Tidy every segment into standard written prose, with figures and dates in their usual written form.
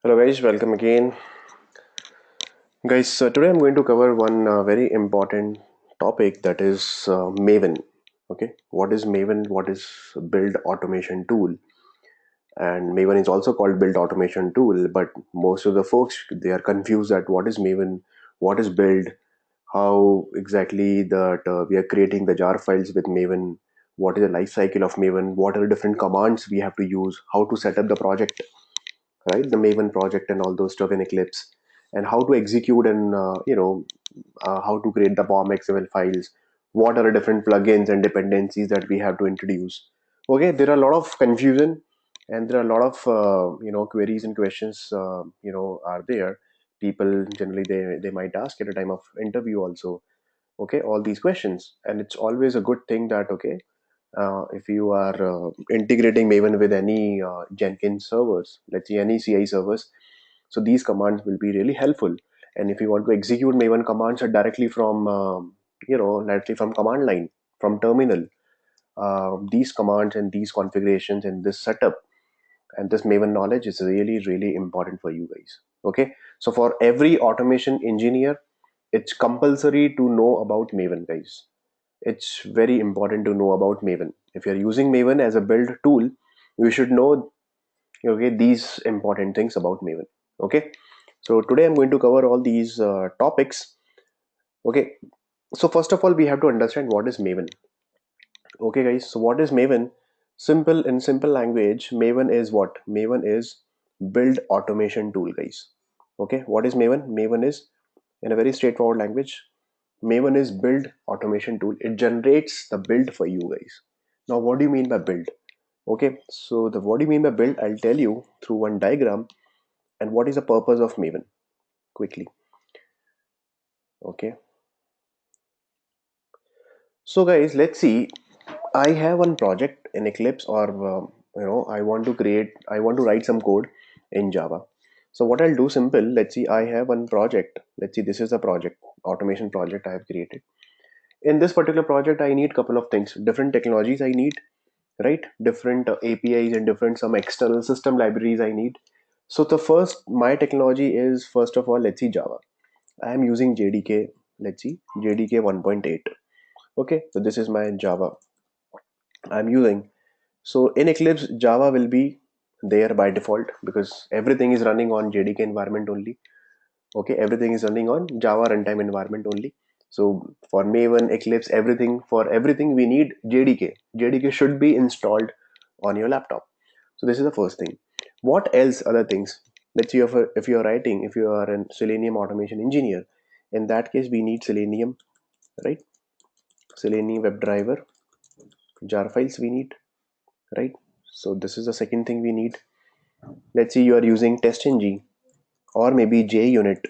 Hello guys, welcome again. Guys, today I'm going to cover one very important topic, that is Maven. Okay, what is Maven? What is build automation tool? And Maven is also called build automation tool, but most of the folks, they are confused at what is Maven, what is build, how exactly that we are creating the jar files with Maven, what is the life cycle of Maven, what are the different commands we have to use, how to set up the project, right? The Maven project and all those stuff in Eclipse, and how to execute and how to create the BOM XML files. What are the different plugins and dependencies that we have to introduce? Okay, there are a lot of confusion, and there are a lot of queries and questions are there. People generally they might ask at a time of interview also. Okay, all these questions, and it's always a good thing that okay, if you are integrating Maven with any Jenkins servers, let's say any CI servers, so these commands will be really helpful. And if you want to execute Maven commands directly from directly from command line, from terminal, these commands and these configurations and this setup and this Maven knowledge is really important for you guys. Okay, so for every automation engineer, it's compulsory to know about Maven, guys. It's very important to know about Maven. If you're using Maven as a build tool, you should know okay these important things about Maven. Okay, so today I'm going to cover all these topics. Okay, so first of all, we have to understand what is Maven. Okay, guys, so what is Maven? Simple, in simple language, Maven is what? Maven is build automation tool, guys. Okay, what is Maven? Maven is, in a very straightforward language, Maven is build automation tool. It generates the build for you guys. Now, what do you mean by build? Okay, so the what do you mean by build? I'll tell you through one diagram. And what is the purpose of Maven? Quickly. Okay, so guys, let's see. I have one project in Eclipse, or I want to write some code in Java. So what I'll do simple. Let's see. I have one project. Let's see. This is a project, automation project I have created. In this particular project, I need couple of things, different technologies I need, right? Different APIs and different some external system libraries I need. So the first, my technology is first of all, let's see, Java. I am using JDK. Let's see, JDK 1.8. Okay, so this is my Java I'm using. So in Eclipse, Java will be there by default because everything is running on JDK environment only. Okay, everything is running on Java runtime environment only. So for Maven, Eclipse, everything, for everything we need JDK. JDK should be installed on your laptop. So this is the first thing. What else? Other things. Let's see if you are writing, if you are a Selenium automation engineer. In that case, we need Selenium, right? Selenium WebDriver, jar files we need, right? So this is the second thing we need. Let's say you are using TestNG or maybe JUnit.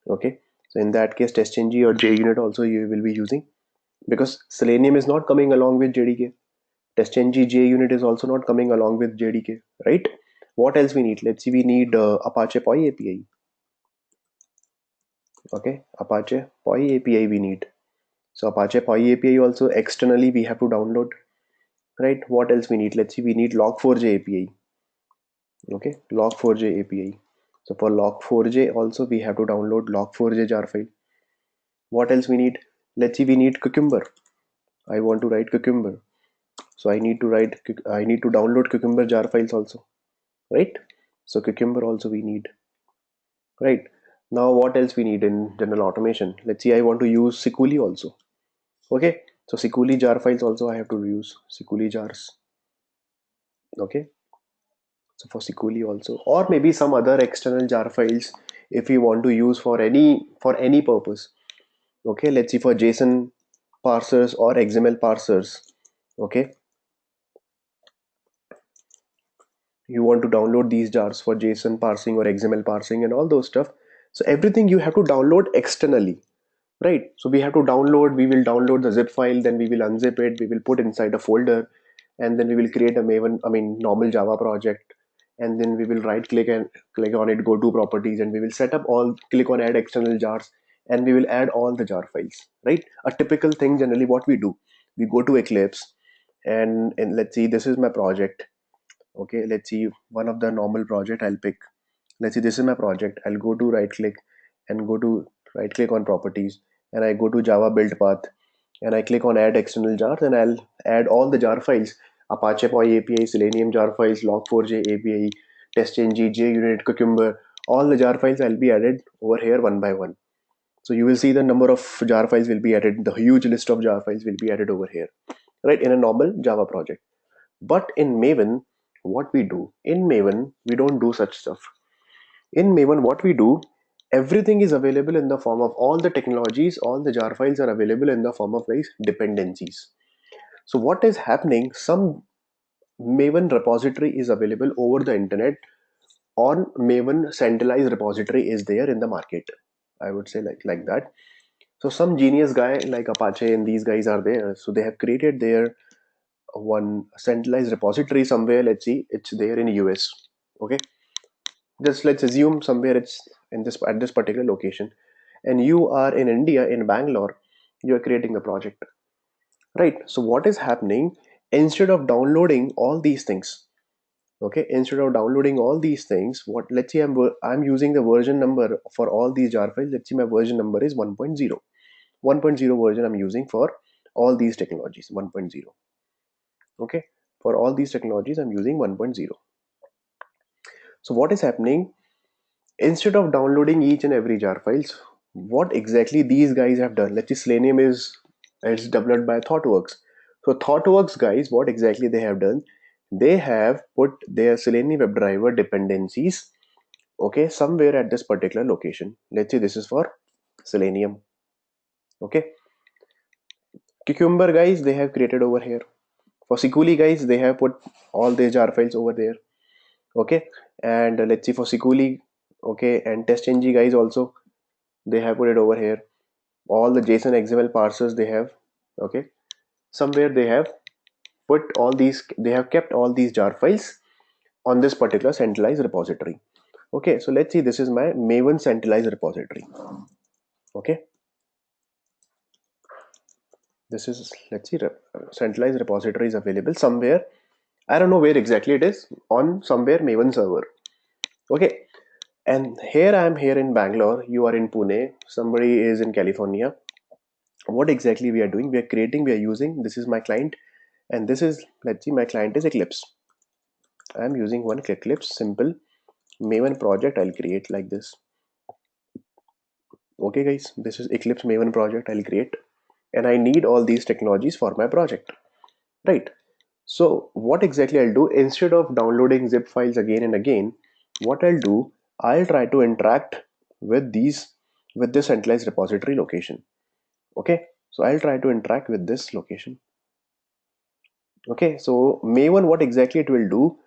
Okay, so in that case, TestNG or JUnit also you will be using, because Selenium is not coming along with JDK. TestNG JUnit is also not coming along with JDK, right? What else we need? Let's see, we need Apache POI API. Okay, Apache POI API we need. So Apache POI API also externally we have to download, right? What else we need? Let's see, we need Log4j API. Okay, Log4j API. So for Log4j also we have to download Log4j jar file. What else we need? Let's see, we need Cucumber. I want to write Cucumber. So I need to download Cucumber jar files also, right? So Cucumber also we need, right? Now what else we need in general automation? Let's see, I want to use Sikuli also. Okay, so Sikuli jar files also I have to use Sikuli jars. Okay, so for Sikuli also, or maybe some other external jar files if you want to use for any purpose. Okay, let's see, for JSON parsers or XML parsers. Okay, you want to download these jars for JSON parsing or XML parsing and all those stuff. So everything you have to download externally, right? So we have to download, we will download the zip file, then we will unzip it, we will put inside a folder, and then we will create a Maven, I mean normal Java project, and then we will right click and click on it, go to properties, and we will set up all, click on add external jars, and we will add all the jar files, right? A typical thing generally what we do, we go to Eclipse, and let's see, this is my project. Okay, let's see, one of the normal project I'll pick. Let's say this is my project. I'll go to right click and go to right click on properties, and I go to Java build path, and I click on add external jars, and I'll add all the jar files: Apache Py API, Selenium jar files, Log4j API, TestNG, JUnit, Cucumber. All the jar files I'll be added over here one by one. So you will see the number of jar files will be added. The huge list of jar files will be added over here, right? In a normal Java project. But in Maven, what we do? In Maven, we don't do such stuff. In Maven, what we do, everything is available in the form of all the technologies, all the jar files are available in the form of guys dependencies. So what is happening? Some Maven repository is available over the internet on Maven centralized repository is there in the market. I would say like that. So some genius guy like Apache and these guys are there. So they have created their one centralized repository somewhere. Let's see, it's there in US. Okay, just let's assume somewhere it's in this at this particular location, and you are in India in Bangalore. You are creating the project, right? So what is happening? Instead of downloading all these things, okay, instead of downloading all these things, what, let's say I'm using the version number for all these jar files. Let's say my version number is 1.0. 1.0 version I'm using for all these technologies, 1.0. Okay, for all these technologies I'm using 1.0. So what is happening? Instead of downloading each and every jar files, what exactly these guys have done? Let's say Selenium is developed by ThoughtWorks. So ThoughtWorks guys, what exactly they have done? They have put their Selenium WebDriver dependencies, okay, somewhere at this particular location. Let's say this is for Selenium. Okay, Cucumber guys, they have created over here. For Sikuli guys, they have put all their jar files over there. Okay, and let's see for Sikuli, okay, and TestNG guys also, they have put it over here. All the JSON XML parsers they have, okay, somewhere they have put all these, they have kept all these jar files on this particular centralized repository. Okay, so let's see, this is my Maven centralized repository. Okay, this is, let's see, centralized repository is available somewhere. I don't know where exactly it is, on somewhere Maven server. Okay, and here I am here in Bangalore, you are in Pune, somebody is in California. What exactly we are doing? We are creating, we are using, this is my client, and this is, let's see, my client is Eclipse. I am using one Eclipse simple Maven project. I'll create like this. Okay guys, this is Eclipse Maven project I'll create, and I need all these technologies for my project, right? So what exactly I'll do, instead of downloading zip files again and again, what I'll do, I'll try to interact with these, with this centralized repository location. Okay, so I'll try to interact with this location. Okay, so Maven, what exactly it will do,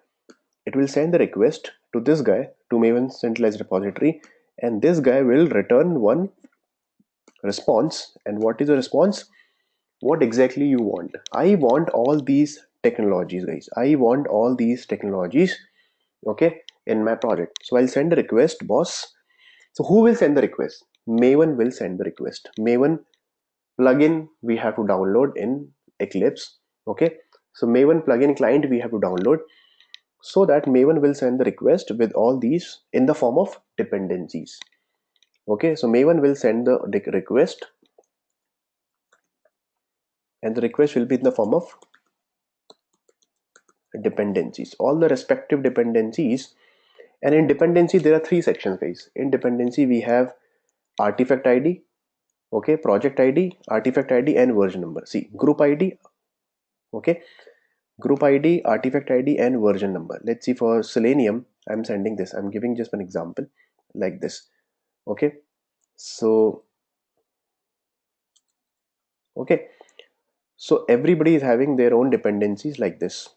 it will send the request to this guy, to Maven centralized repository, and this guy will return one response. And what is the response? What exactly you want? I want all these technologies guys, I want all these technologies, okay, in my project. So I'll send a request, boss. So who will send the request? Maven will send the request. Maven plugin we have to download in Eclipse. Okay, so Maven plugin client we have to download, so that Maven will send the request with all these in the form of dependencies. Okay, so Maven will send the request, and the request will be in the form of dependencies, all the respective dependencies. And in dependency there are three sections guys. In dependency we have artifact ID, okay, project ID, artifact ID, and version number. See, group ID, okay, group ID, artifact ID, and version number. Let's see, for Selenium I'm sending this, I'm giving just one example like this. Okay, so okay, so everybody is having their own dependencies like this.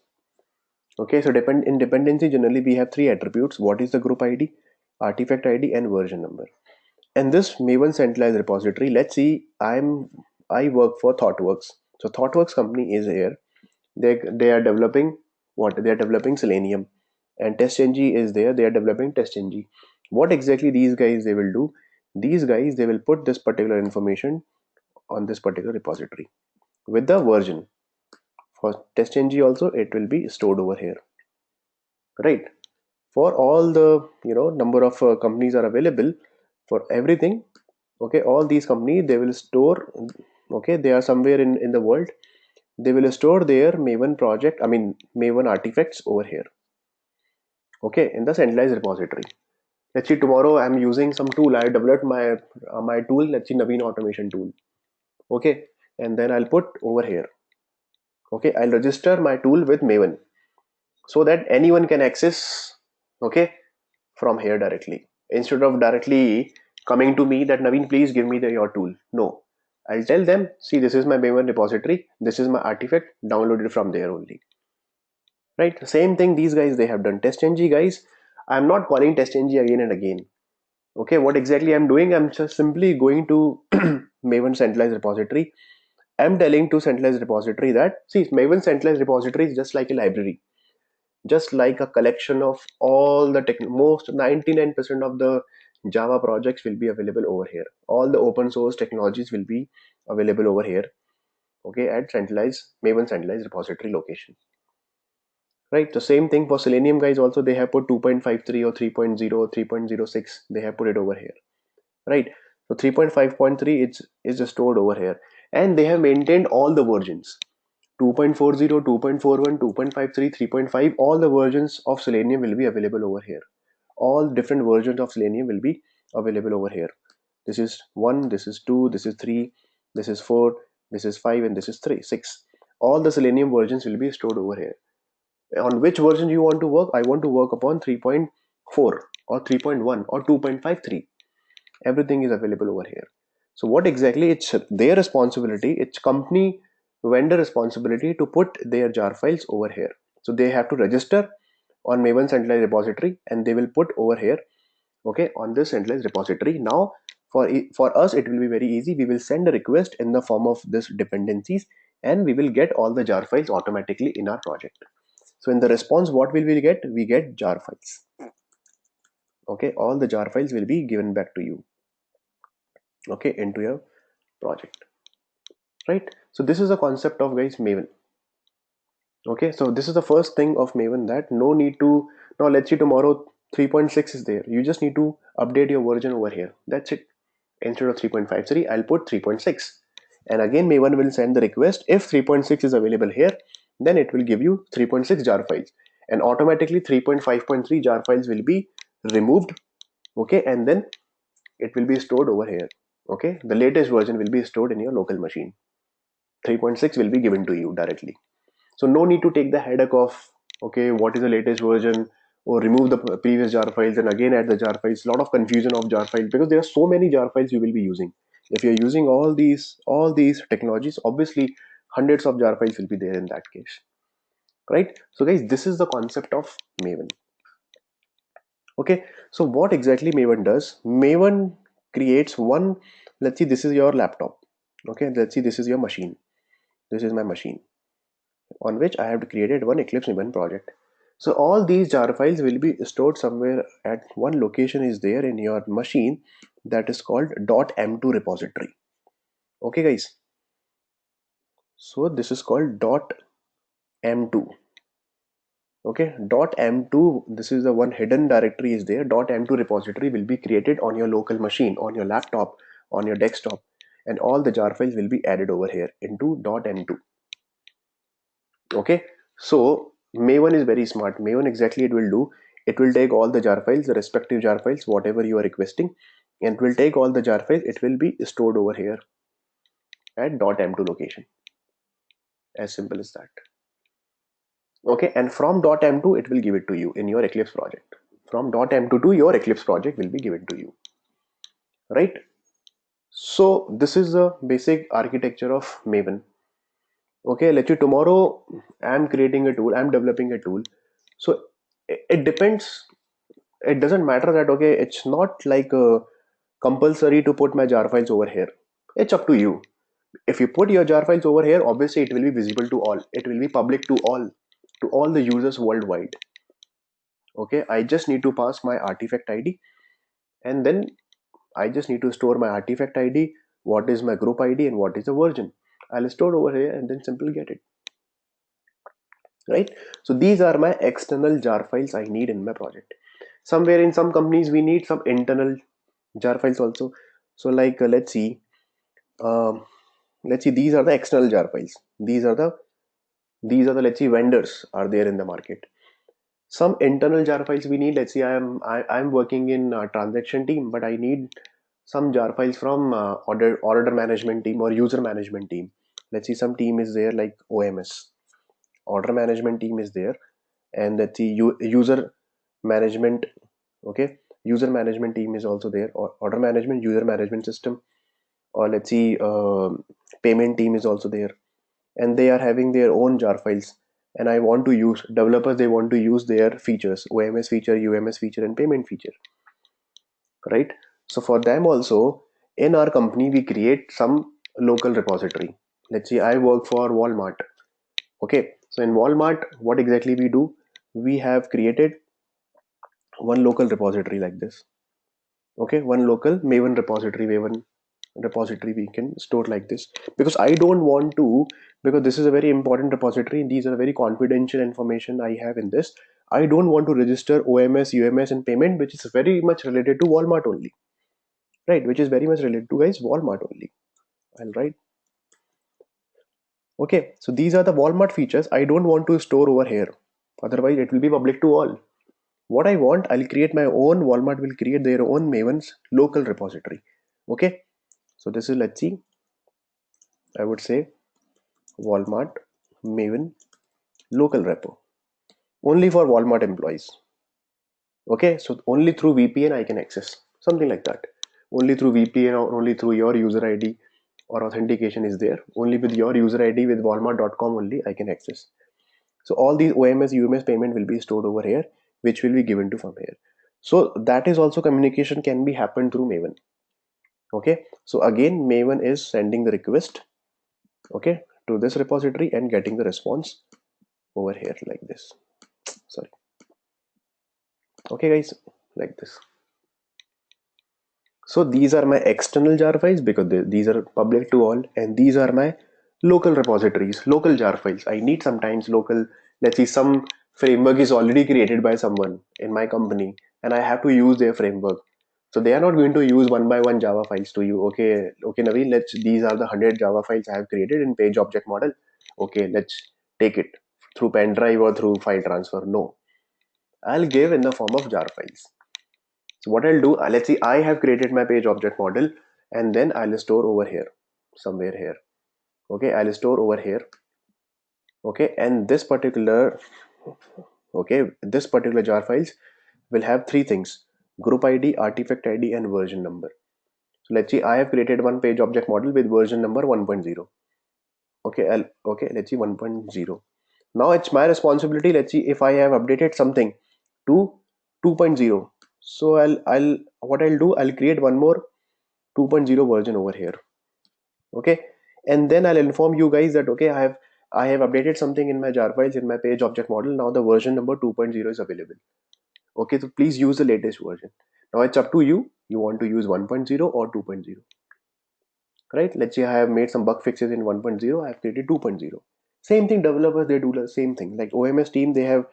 Okay, so in dependency generally we have three attributes. What is the group ID, artifact ID, and version number? And this Maven centralized repository, let's see, I work for ThoughtWorks. So ThoughtWorks company is here. They are developing what? They are developing Selenium, and TestNG is there. They are developing TestNG. What exactly these guys they will do? These guys they will put this particular information on this particular repository with the version. For TestNG also it will be stored over here, right? for all the number of companies are available for everything. Okay, all these companies, they will store, okay, they are somewhere in the world. They will store their Maven project, I mean Maven artifacts over here, okay, in the centralized repository. Let's see, tomorrow I'm using some tool. I developed my tool, let's see, Naveen automation tool. Okay, and then I'll put over here. Okay, I'll register my tool with Maven so that anyone can access, okay, from here directly, instead of directly coming to me that Naveen, please give me your tool. No, I'll tell them, see, this is my Maven repository, this is my artifact, download it from there only. Right, same thing these guys, they have done. TestNG guys, I'm not calling TestNG again and again. Okay, what exactly I'm doing, I'm just simply going to Maven centralized repository. I'm telling to centralized repository that, see, Maven centralized repository is just like a library, just like a collection of all the most 99% of the Java projects will be available over here. All the open source technologies will be available over here, okay, at centralized Maven centralized repository location. Right, the same thing for Selenium guys also, they have put 2.53 or 3.0, 3.06, they have put it over here. Right, so 3.5.3 is just stored over here, and they have maintained all the versions, 2.40, 2.41, 2.53, 3.5, all the versions of Selenium will be available over here. All different versions of Selenium will be available over here. This is 1, this is 2, this is 3, this is 4, this is 5, and this is 3, 6. All the Selenium versions will be stored over here. On which version you want to work? I want to work upon 3.4 or 3.1 or 2.53. Everything is available over here. So what exactly, it's their responsibility, it's company vendor responsibility to put their jar files over here. So they have to register on Maven centralized repository, and they will put over here, okay, on this centralized repository. Now for us it will be very easy. We will send a request in the form of this dependencies, and we will get all the jar files automatically in our project. So in the response, what will we get? We get jar files. Okay, all the jar files will be given back to you, okay, into your project. Right, so this is the concept of, guys, Maven. Okay, so this is the first thing of Maven, that no need to, now let's see, tomorrow 3.6 is there, you just need to update your version over here, that's it. Instead of 3.53, I'll put 3.6, and again Maven will send the request. If 3.6 is available here, then it will give you 3.6 jar files, and automatically 3.5.3 jar files will be removed, okay, and then it will be stored over here. Okay, the latest version will be stored in your local machine. 3.6 will be given to you directly. So no need to take the headache of, okay, what is the latest version, or remove the previous jar files and again add the jar files. A lot of confusion of jar files, because there are so many jar files you will be using. If you're using all these technologies, obviously hundreds of jar files will be there in that case. Right, so guys, this is the concept of Maven. Okay, so what exactly Maven does? Maven creates one, let's see, this is your laptop. Okay, let's see, this is your machine, this is my machine on which I have created one Eclipse Maven project. So all these jar files will be stored somewhere at one location is there in your machine, that is called .m2 repository. Okay guys, so this is called .m2. Okay, .m2, this is the one hidden directory is there. .m2 repository will be created on your local machine, on your laptop, on your desktop, and all the jar files will be added over here into .m2. Okay, so Maven is very smart. Maven, exactly, it will do, it will take all the jar files, the respective jar files, whatever you are requesting, and it will take all the jar files, it will be stored over here at .m2 location. As simple as that. Okay, and from .m2 it will give it to you in your Eclipse project. From .m2 to your Eclipse project will be given to you. Right, so this is the basic architecture of Maven. Okay, let's say tomorrow I'm creating a tool, I'm developing a tool. So it depends, it doesn't matter that, okay, it's not like compulsory to put my jar files over here. It's up to you. If you put your jar files over here, obviously it will be visible to all, it will be public to all the users worldwide. Okay, I just need to pass my artifact ID, and then I just need to store my artifact ID, what is my group ID, and what is the version. I'll store over here and then simply get it. Right, so these are my external jar files I need in my project. Somewhere in some companies we need some internal jar files also. So like um, let's see, these are the external jar files. These are the let's see vendors are there in the market. Some internal jar files we need. Let's see, I'm working in transaction team, but I need some jar files from order management team or user management team. Let's see, some team is there like OMS, order management team is there, and let's see, user management. Okay, user management team is also there, or order management, user management system, or let's see, payment team is also there, and they are having their own jar files. And I want to use developers, they want to use their features, OMS feature, UMS feature, and payment feature, right? So for them also, in our company we create some local repository. Let's see, I work for Walmart. Okay, so in Walmart, what exactly we do, we have created one local repository like this. Okay, one local Maven repository we can store like this, because I don't want to, because this is a very important repository, these are very confidential information I have in this. I don't want to register OMS, UMS, and payment, which is very much related to Walmart only, right? Which is very much related to guys Walmart only. I'll write. Okay, so these are the Walmart features I don't want to store over here, otherwise it will be public to all. What I want, I'll create my own, Walmart will create their own Maven's local repository. Okay, so this is, let's see, I would say Walmart Maven local repo, only for Walmart employees. Okay, so only through VPN I can access, something like that. Only through VPN or only through your user ID or authentication is there. Only with your user ID with Walmart.com only I can access. So all these OMS, UMS payment will be stored over here, which will be given to from here. So that is also communication can be happen through Maven. Okay, so again Maven is sending the request, okay, to this repository and getting the response over here like this. Sorry. Okay guys, like this. So these are my external jar files, because these are public to all, and these are my local repositories, local jar files. I need sometimes local, let's see, some framework is already created by someone in my company and I have to use their framework. So they are not going to use one by one Java files to you. Okay, okay, Naveen, these are the 100 Java files I have created in page object model. Okay, let's take it through pen drive or through file transfer. No, I'll give in the form of jar files. So what I'll do, let's see, I have created my page object model, and then I'll store over here, somewhere here. Okay, I'll store over here. Okay, and this particular jar files will have three things: group ID, artifact ID, and version number. So let's see, I have created one page object model with version number 1.0. Okay, let's see 1.0. Now it's my responsibility. Let's see if I have updated something to 2.0. So what I'll do, I'll create one more 2.0 version over here. Okay, and then I'll inform you guys that okay, I have updated something in my jar files in my page object model. Now the version number 2.0 is available. Okay, so please use the latest version. Now it's up to you, you want to use 1.0 or 2.0, right? Let's say I have made some bug fixes in 1.0, I have created 2.0. Same thing, developers, they do the same thing. Like OMS team, they have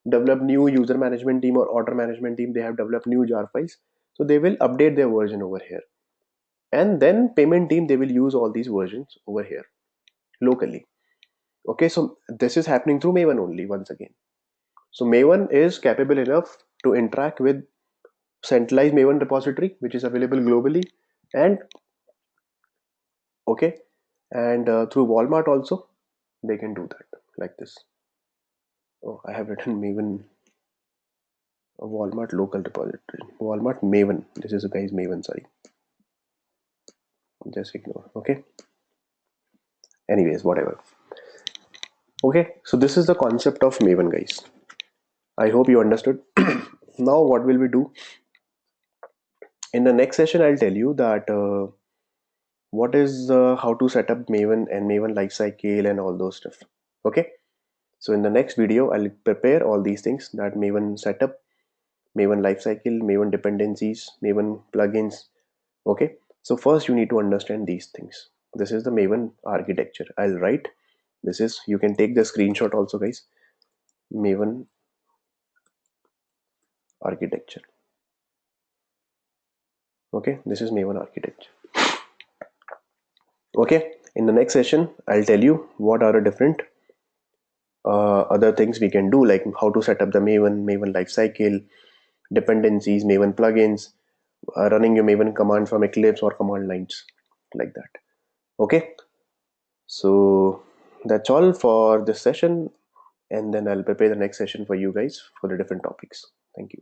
developed new user management team or order management team, they have developed new jar files, so they will update their version over here. And then payment team, they will use all these versions over here locally. Okay, so this is happening through Maven only once again. So Maven is capable enough to interact with centralized Maven repository, which is available globally, and okay, and through Walmart also they can do that like this. Oh, I have written Maven Walmart local repository, Walmart Maven. This is a guy's Maven. Sorry, just ignore. Okay. Anyways, whatever. Okay, so this is the concept of Maven, guys. I hope you understood. Now, what will we do? In the next session, I'll tell you that what is how to set up Maven and Maven lifecycle and all those stuff. Okay, so in the next video, I'll prepare all these things: that Maven setup, Maven lifecycle, Maven dependencies, Maven plugins. Okay, so first you need to understand these things. This is the Maven architecture. I'll write. This is, you can take the screenshot also, guys. Maven architecture. Okay, this is Maven architecture. Okay, in the next session, I'll tell you what are the different other things we can do, like how to set up the Maven lifecycle, dependencies, Maven plugins, running your Maven command from Eclipse or command lines, like that. Okay, so that's all for this session, and then I'll prepare the next session for you guys for the different topics. Thank you.